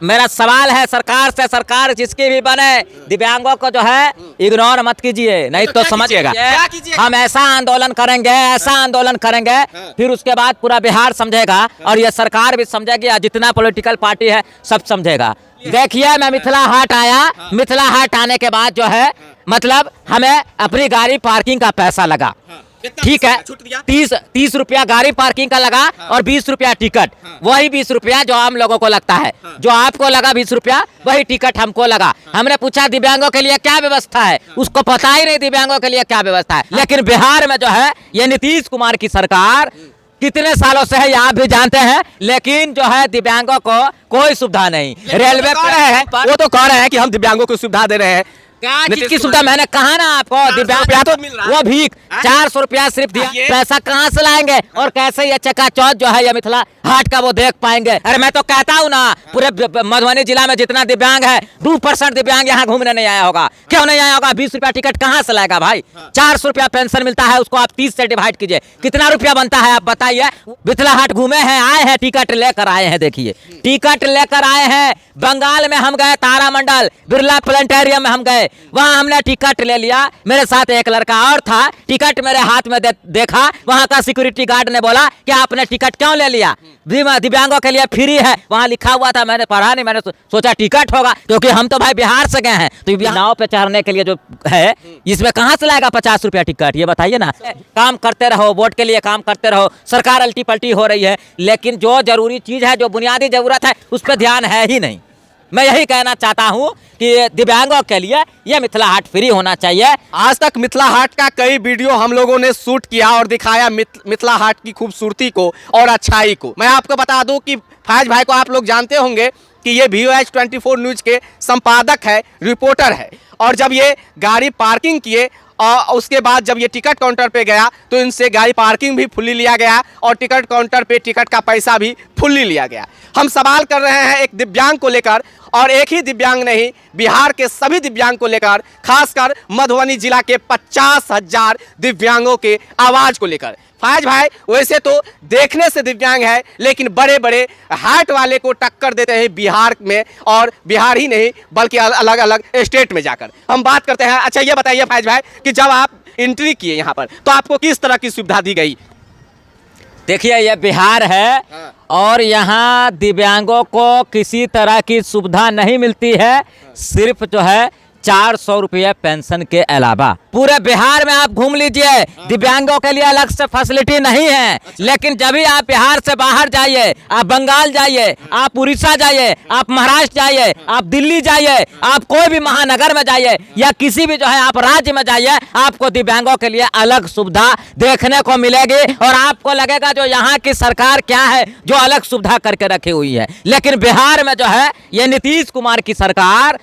मेरा सवाल है सरकार से, सरकार जिसकी भी बने, दिव्यांगों को जो है इग्नोर मत कीजिए, नहीं तो समझिएगा हम ऐसा आंदोलन करेंगे, ऐसा आंदोलन करेंगे, फिर उसके बाद पूरा बिहार समझेगा और ये सरकार भी समझेगी, जितना पॉलिटिकल पार्टी है सब समझेगा। देखिए मैं मिथिला हाट आया, मिथिला हाट आने के बाद जो है मतलब हमें अपनी गाड़ी पार्किंग का पैसा लगा, ठीक है, 30 रुपया गाड़ी पार्किंग का लगा और 20 रुपया टिकट, वही 20 रुपया जो आम लोगों को लगता है, जो आपको लगा 20 रुपया वही टिकट हमको लगा। हमने पूछा दिव्यांगों के लिए क्या व्यवस्था है, उसको पता ही नहीं दिव्यांगों के लिए क्या व्यवस्था है। लेकिन बिहार में जो है ये नीतीश कुमार की सरकार कितने सालों से है ये आप भी जानते हैं, लेकिन जो है दिव्यांगों को कोई सुविधा नहीं। रेलवे कह रहे हैं, वो तो कह रहे हैं कि हम दिव्यांगों को सुविधा दे रहे हैं। क्या चीज की सुविधा? मैंने कहा ना आपको, दिव्यांग तो मिल रहा है। वो भीख 400 रुपया सिर्फ दिया, पैसा कहाँ से लाएंगे और कैसे ये चकाचौंध जो है ये मिथिला हाट का वो देख पाएंगे? अरे मैं तो कहता हूँ ना, पूरे मधुबनी जिला में जितना दिव्यांग है 2% दिव्यांग यहाँ घूमने नहीं आया होगा। क्यों नहीं आया होगा? 20 रुपया टिकट कहाँ से लाएगा भाई? 400 रुपया पेंशन मिलता है, उसको आप 30 से डिवाइड कीजिए, कितना रुपया बनता है आप बताइए। मिथिला हाट घूमे हैं, आए हैं, टिकट लेकर आए हैं, देखिए टिकट लेकर आए हैं। बंगाल में हम गए, तारामंडल बिरला प्लेनेटेरियम में हम गए, वहां हमने टिकट ले लिया, मेरे साथ एक लड़का और था, टिकट मेरे हाथ में देखा, वहां का सिक्योरिटी गार्ड ने बोला कि आपने टिकट क्यों ले लिया? दिव्यांगों के लिए फ्री है, वहां लिखा हुआ था, मैंने पढ़ा नहीं, मैंने सोचा टिकट होगा, क्योंकि हम तो भाई बिहार से गए हैं, तो नाव पे चढ़ने के लिए जो है इसमें कहां से लाएगा 50 रुपया टिकट? ये बताइए ना। काम करते रहो, वोट के लिए काम करते रहो, सरकार अल्टी पल्टी हो रही है, लेकिन जो जरूरी चीज है, जो बुनियादी जरूरत है, उस पर ध्यान है ही नहीं। मैं यही कहना चाहता हूं कि दिव्यांगों के लिए यह मिथिला हाट फ्री होना चाहिए। आज तक मिथिला हाट का कई वीडियो हम लोगों ने शूट किया और दिखाया मिथिला हाट की खूबसूरती को और अच्छाई को। मैं आपको बता दूं कि फैज भाई को आप लोग जानते होंगे कि ये VOH24 न्यूज के संपादक है, रिपोर्टर है, और जब ये गाड़ी पार्किंग किए और उसके बाद जब ये टिकट काउंटर पे गया तो इनसे गाड़ी पार्किंग भी फुल्ली लिया गया और टिकट काउंटर पे टिकट का पैसा भी फुल्ली लिया गया। हम सवाल कर रहे हैं एक दिव्यांग को लेकर, और एक ही दिव्यांग नहीं, बिहार के सभी दिव्यांग को लेकर, खासकर मधुबनी जिला के 50,000 दिव्यांगों के आवाज को लेकर। फैज भाई वैसे तो देखने से दिव्यांग है, लेकिन बड़े बड़े हाट वाले को टक्कर देते हैं बिहार में, और बिहार ही नहीं बल्कि अलग अलग स्टेट में जाकर। हम बात करते हैं। अच्छा ये बताइए फैज भाई कि जब आप एंट्री किए यहाँ पर तो आपको किस तरह की सुविधा दी गई? देखिए ये बिहार है और यहाँ दिव्यांगों को किसी तरह की सुविधा नहीं मिलती है, सिर्फ जो है 400 रुपये पेंशन के अलावा। पूरे बिहार में आप घूम लीजिए, दिव्यांगों के लिए अलग से फैसिलिटी नहीं है। लेकिन जब भी आप बिहार से बाहर जाइए, आप बंगाल जाइए, आप उड़ीसा जाइए, आप महाराष्ट्र जाइए, आप दिल्ली जाइए, आप कोई भी महानगर में जाइए या किसी भी जो है आप राज्य में जाइए, आपको दिव्यांगों के लिए अलग सुविधा देखने को मिलेगी और आपको लगेगा जो यहाँ की सरकार क्या है जो अलग सुविधा करके रखी हुई है। लेकिन बिहार में जो है ये नीतीश कुमार की सरकार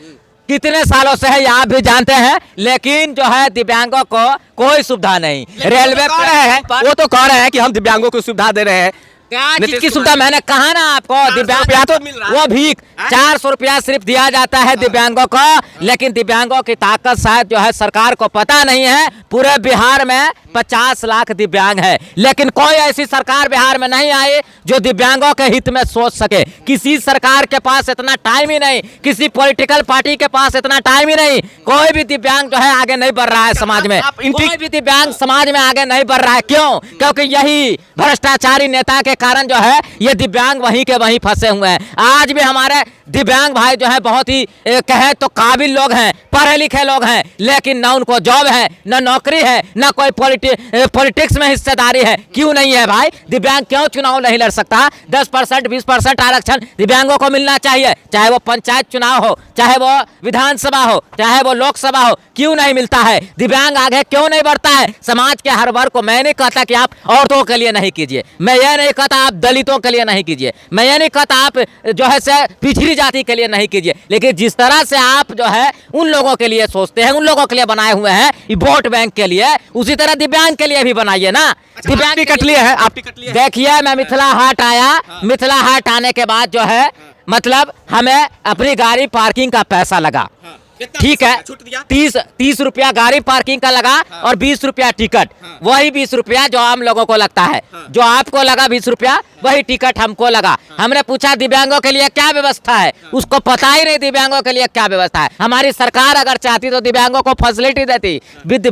कितने सालों से है ये आप भी जानते हैं, लेकिन जो है दिव्यांगों को कोई सुविधा नहीं। रेलवे कह रहे हैं, वो तो कह रहे हैं कि हम दिव्यांगों को सुविधा दे रहे हैं। क्या चीज की सुविधा? मैंने कहा ना आपको, दिव्यांग तो मिल रहा है। वो भीख 400 रुपया सिर्फ दिया जाता है दिव्यांगों को, लेकिन दिव्यांगों की ताकत शायद जो है सरकार को पता नहीं है। पूरे बिहार में 50 लाख दिव्यांग है, लेकिन कोई ऐसी सरकार बिहार में नहीं आई जो दिव्यांगों के हित में सोच सके। किसी सरकार के पास इतना टाइम ही नहीं, किसी पॉलिटिकल पार्टी के पास इतना टाइम ही नहीं। कोई भी दिव्यांग जो है आगे नहीं बढ़ रहा है समाज में, कोई भी दिव्यांग समाज में आगे नहीं बढ़ रहा है। क्यों? क्योंकि यही भ्रष्टाचारी नेता के कारण जो है ये दिव्यांग वहीं के वहीं फंसे हुए हैं। आज भी हमारे दिव्यांग भाई जो है बहुत ही कहे तो काबिल लोग हैं, पढ़े लिखे लोग हैं, लेकिन ना उनको जॉब है, ना नौकरी है, ना कोई पॉलिटिक्स में हिस्सेदारी है। क्यों नहीं है भाई? दिव्यांग क्यों चुनाव नहीं लड़ सकता? 10% 20% आरक्षण दिव्यांगों को मिलना चाहिए, चाहे वो पंचायत चुनाव हो, चाहे वो विधानसभा हो, चाहे वो लोकसभा हो। क्यों नहीं मिलता है? दिव्यांग आगे क्यों नहीं बढ़ता है? समाज के हर वर्ग को। मैं नहीं कहता कि आप औरतों के लिए नहीं कीजिए, मैं ये नहीं कहता आप दलितों के लिए नहीं कीजिए, मैं ये नहीं कहता आप जो है से पिछड़ी जाति के लिए नहीं कीजिए, लेकिन जिस तरह से आप जो है उन लोगों के लिए सोचते हैं, उन लोगों के लिए बनाए हुए हैं वोट बैंक के लिए, उसी तरह दिव्यांग के लिए भी बनाइए ना। दिव्यांग टिकट लिए हैं आप? टिकट लिए? देखिए मैं मिथिला हाट आया, मिथिला हाट आने के बाद जो है मतलब हमें अपनी गाड़ी पार्किंग का पैसा लगा, ठीक है, 30 रुपया गाड़ी पार्किंग का लगा और 20 रुपया टिकट, वही 20 रुपया जो आम लोगों को लगता है, जो आपको लगा 20 रुपया वही टिकट हमको लगा। हमने पूछा दिव्यांगों के लिए क्या व्यवस्था है, उसको पता ही नहीं दिव्यांगों के लिए क्या व्यवस्था है। हमारी सरकार अगर चाहती तो दिव्यांगों को फैसिलिटी देती।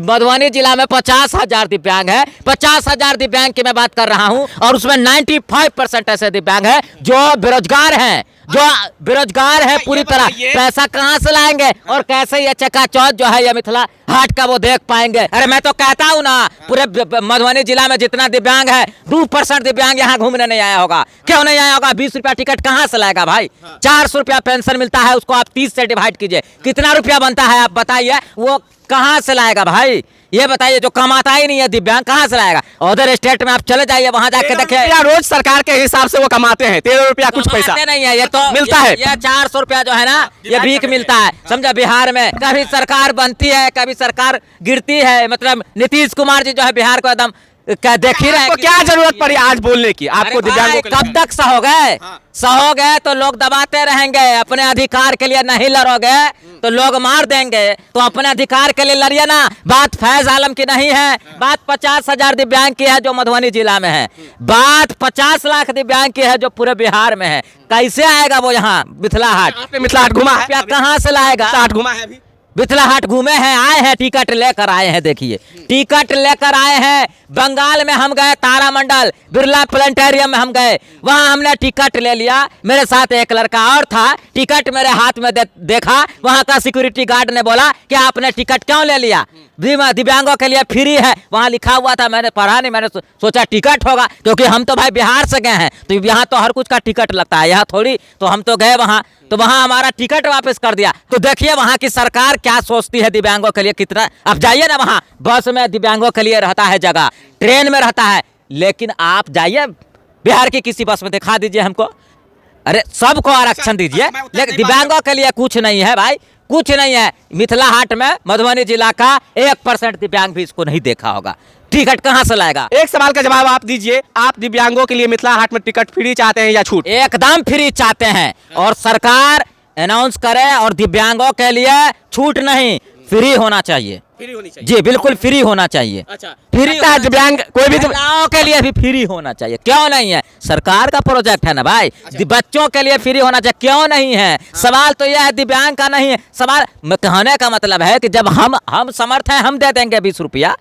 मधुबनी जिला में 50,000 दिव्यांग है, 50,000 दिव्यांग की मैं बात कर रहा हूं, और उसमें 95% ऐसे दिव्यांग है जो बेरोजगार हैं, जो बेरोजगार है पूरी तरह। पैसा कहां से लाएंगे और कैसे ये चकाचौंध जो है ये मिथिला हाट का वो देख पाएंगे? अरे मैं तो कहता हूं ना, पूरे मधुबनी जिला में जितना दिव्यांग है 2% दिव्यांग यहाँ घूमने नहीं आया होगा। क्यों नहीं आया होगा? 20 रुपया टिकट कहां से लाएगा भाई? 400 रुपया पेंशन मिलता है, उसको आप 30 से डिवाइड कीजिए, कितना रुपया बनता है आप बताइए? वो कहां से लाएगा भाई? ये बताइए, जो कमाता ही नहीं है दिव्यांग कहां से लाएगा? अदर स्टेट में आप चले जाइए, वहां जाके देखिए, रोज सरकार के हिसाब से वो कमाते हैं 13 रुपया कुछ पैसा नहीं है, ये तो मिलता है। ये 400 रुपया जो है ना, ये भीख मिलता है, समझा? बिहार में कभी सरकार बनती है, कभी सरकार गिरती है। मतलब नीतीश कुमार जी जो है बिहार को एकदम क्या देख ही रहे हैं। क्या जरूरत पड़ी आज बोलने की आपको दिव्यांगों के लिए? कब तक सहोगे? सहोगे तो लोग दबाते रहेंगे। अपने अधिकार के लिए नहीं लड़ोगे तो लोग मार देंगे। तो अपने अधिकार के लिए लड़िए ना। बात फैज आलम की नहीं है, बात 50,000 दिव्यांग की है जो मधुबनी जिला में है, बात 50 लाख दिव्यांग की है जो पूरे बिहार में है। कैसे आएगा वो यहाँ मिथिला हाट? मिथिला हाट घुमा है? कहाँ से लाएगा? हाट घुमा है अभी? मिथिला हाट घूमे हैं, आए हैं, टिकट लेकर आए हैं। देखिए टिकट लेकर आए हैं। बंगाल में हम गए, तारामंडल बिरला प्लेनेटरियम में हम गए, वहां हमने टिकट ले लिया। मेरे साथ एक लड़का और था, टिकट मेरे हाथ में देखा, वहां का सिक्योरिटी गार्ड ने बोला कि आपने टिकट क्यों ले लिया? दिव्यांगों के लिए फ्री है, वहां लिखा हुआ था। मैंने पढ़ा नहीं, मैंने सोचा टिकट होगा, क्योंकि हम तो भाई बिहार से गए हैं, तो यहाँ तो हर कुछ का टिकट लगता है, यहाँ थोड़ी। तो हम तो गए वहां, तो वहां हमारा टिकट वापस कर दिया। तो देखिए वहां की सरकार क्या सोचती है दिव्यांगों के लिए। कितना आप जाइए ना, वहां बस में दिव्यांगों के लिए रहता है जगह, ट्रेन में रहता है, लेकिन आप जाइए बिहार की किसी बस में, दिखा दीजिए हमको। अरे सबको आरक्षण दीजिए, लेकिन दिव्यांगों के लिए कुछ नहीं है भाई, कुछ नहीं है। मिथिला हाट में मधुबनी जिला का 1% दिव्यांग भी इसको नहीं देखा होगा। टिकट कहां से लाएगा? एक सवाल का जवाब आप दीजिए, आप दिव्यांगों के लिए मिथिला हाट में टिकट फ्री चाहते हैं या छूट? एकदम फ्री चाहते हैं, और सरकार अनाउंस करे और दिव्यांगों के लिए छूट नहीं, फ्री होना चाहिए। फ्री होनी चाहिए जी, बिल्कुल फ्री होना चाहिए। अच्छा, फ्री है दिव्यांग कोई भी महिलाओं के लिए भी फ्री होना चाहिए। क्यों नहीं है? सरकार का प्रोजेक्ट है ना भाई। बच्चों के लिए फ्री होना चाहिए, क्यों नहीं है? सवाल तो यह है, दिव्यांग का नहीं है सवाल। कहने का मतलब है कि जब हम समर्थ हैं, हम दे देंगे 20 रुपया,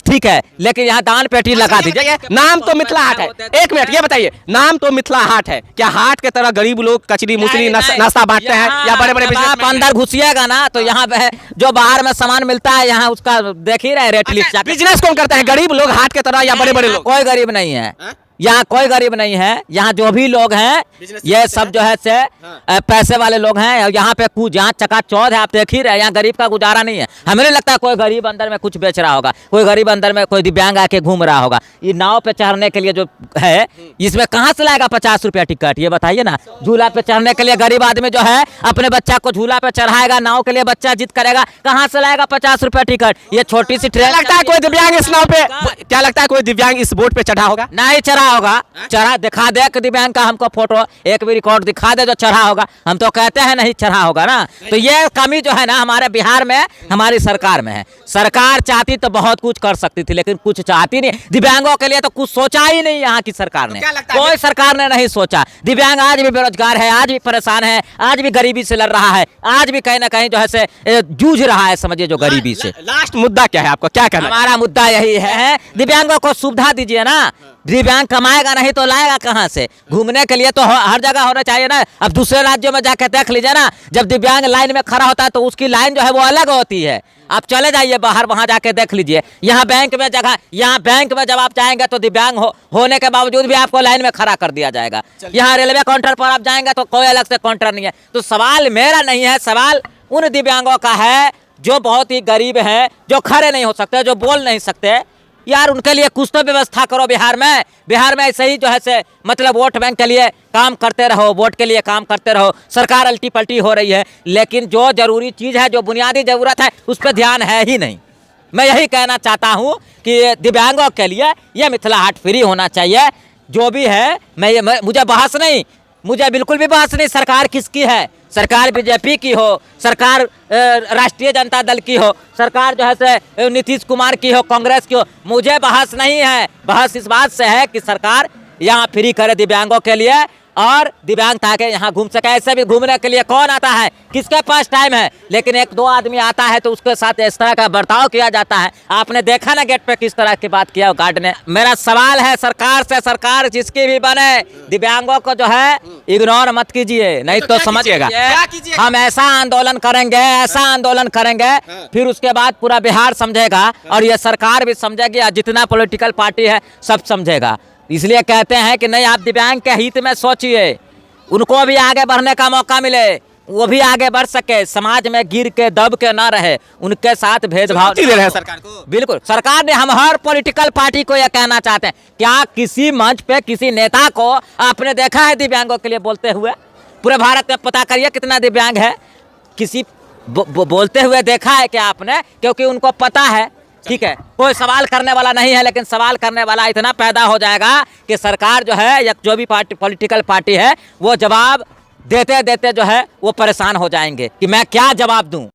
ठीक है, लेकिन यहाँ दान पेटी लगा दीजिए। नाम तो मिथिला हाट है। एक मिनट ये बताइए, नाम तो मिथिला हाट है, क्या हाट के तरह गरीब लोग कचरी मुचरी नाश्ता बांटते हैं या बड़े बड़े? आप अंदर घुसिएगा ना तो यहाँ पे जो बाहर में सामान मिलता है, यहाँ उसका देख ही रहे रेट लिस्ट। बिजनेस कौन करते हैं, गरीब लोग हाट के तरह या बड़े बड़े लोग? कोई गरीब नहीं है यहाँ, कोई गरीब नहीं है यहाँ। जो भी लोग हैं ये सब जो है से पैसे वाले लोग हैं। यहाँ पे कुछ यहाँ चकाचौंध है, आप देख ही रहे, यहाँ गरीब का गुजारा नहीं है। हमें नहीं लगता कोई गरीब अंदर में कुछ बेच रहा होगा, कोई गरीब अंदर में कोई दिव्यांग आके घूम रहा होगा। ये नाव पे चढ़ने के लिए जो है, इसमें कहाँ से लाएगा 50 रुपया टिकट? ये बताइए ना। झूला पे चढ़ने के लिए गरीब आदमी जो है अपने बच्चा को झूला पे चढ़ाएगा, नाव के लिए बच्चा जिद करेगा, कहाँ से लाएगा 50 रुपया टिकट? ये छोटी सी ट्रेन। लगता है कोई दिव्यांग इस नाव पे, क्या लगता है कोई दिव्यांग इस बोट पे चढ़ा होगा? नहीं चढ़ा होगा। चढ़ा दिखा दे कि दिव्यांग का हमको फोटो, एक भी रिकॉर्ड दिखा दे जो चढ़ा होगा। हम तो कहते हैं नहीं चढ़ा होगा ना। तो ये कमी जो है ना हमारे बिहार में, हमारी सरकार में है। सरकार चाहती तो बहुत कुछ कर सकती थी, लेकिन कुछ चाहती नहीं। दिव्यांगों के लिए तो कुछ सोचा ही नहीं यहाँ की सरकार ने, कोई सरकार ने नहीं सोचा। दिव्यांग आज भी बेरोजगार है, आज भी परेशान है, आज भी गरीबी से लड़ रहा है, आज भी कहीं ना कहीं जो है से जूझ रहा है, समझिए, जो गरीबी से। लास्ट मुद्दा क्या है आपका, क्या कहना? हमारा मुद्दा यही है, दिव्यांगों को सुविधा दीजिए ना। दिव्यांग कमाएगा नहीं तो लाएगा कहां से? घूमने के लिए तो हर जगह होना चाहिए ना। अब दूसरे राज्यों में जाके देख लीजिए ना, जब दिव्यांग लाइन में खड़ा होता है तो उसकी लाइन जो है वो अलग होती है। आप चले जाइए बाहर, वहां जाके देख लीजिए। यहाँ बैंक में जगह, यहाँ बैंक में जब आप जाएंगे तो दिव्यांग होने के बावजूद भी आपको लाइन में खड़ा कर दिया जाएगा। यहाँ रेलवे काउंटर पर आप जाएंगे तो कोई अलग से काउंटर नहीं है। तो सवाल मेरा नहीं है, सवाल उन दिव्यांगों का है जो बहुत ही गरीब है, जो खड़े नहीं हो सकते, जो बोल नहीं सकते। यार उनके लिए कुछ तो व्यवस्था करो बिहार में। बिहार में ऐसे ही जो है से मतलब वोट बैंक के लिए काम करते रहो, वोट के लिए काम करते रहो। सरकार अल्टी पल्टी हो रही है, लेकिन जो जरूरी चीज़ है, जो बुनियादी ज़रूरत है, उस पर ध्यान है ही नहीं। मैं यही कहना चाहता हूँ कि दिव्यांगों के लिए ये मिथिला हाट फ्री होना चाहिए। जो भी है, मुझे बहस नहीं, मुझे बिल्कुल भी बहस नहीं सरकार किसकी है। सरकार बीजेपी की हो, सरकार राष्ट्रीय जनता दल की हो, सरकार जो है से नीतीश कुमार की हो, कांग्रेस की हो, मुझे बहस नहीं है। बहस इस बात से है कि सरकार यहाँ फ्री करे दिव्यांगों के लिए और दिव्यांग ताकि यहाँ घूम सके। ऐसे भी घूमने के लिए कौन आता है, किसके पास टाइम है? लेकिन एक दो आदमी आता है तो उसके साथ इस तरह का बर्ताव किया जाता है। आपने देखा ना गेट पे किस तरह की बात किया गार्ड ने। मेरा सवाल है सरकार से, सरकार जिसकी भी बने, दिव्यांगों को जो है इग्नोर मत कीजिए, नहीं तो समझिएगा हम ऐसा आंदोलन करेंगे, ऐसा आंदोलन करेंगे, फिर उसके बाद पूरा बिहार समझेगा और ये सरकार भी समझेगी, जितना पॉलिटिकल पार्टी है सब समझेगा। इसलिए कहते हैं कि नहीं, आप दिव्यांग के हित में सोचिए, उनको भी आगे बढ़ने का मौका मिले, वो भी आगे बढ़ सके, समाज में गिर के दब के ना रहे, उनके साथ भेदभाव दे रहे हैं सरकार को। बिल्कुल सरकार ने, हम हर पॉलिटिकल पार्टी को यह कहना चाहते हैं, क्या किसी मंच पे किसी नेता को आपने देखा है दिव्यांगों के लिए बोलते हुए? पूरे भारत में पता करिए कितना दिव्यांग है, किसी बोलते हुए देखा है क्या आपने? क्योंकि उनको पता है, ठीक है, कोई सवाल करने वाला नहीं है, लेकिन सवाल करने वाला इतना पैदा हो जाएगा कि सरकार जो है या जो भी पार्टी पॉलिटिकल पार्टी है वो जवाब देते देते जो है वो परेशान हो जाएंगे कि मैं क्या जवाब दूं।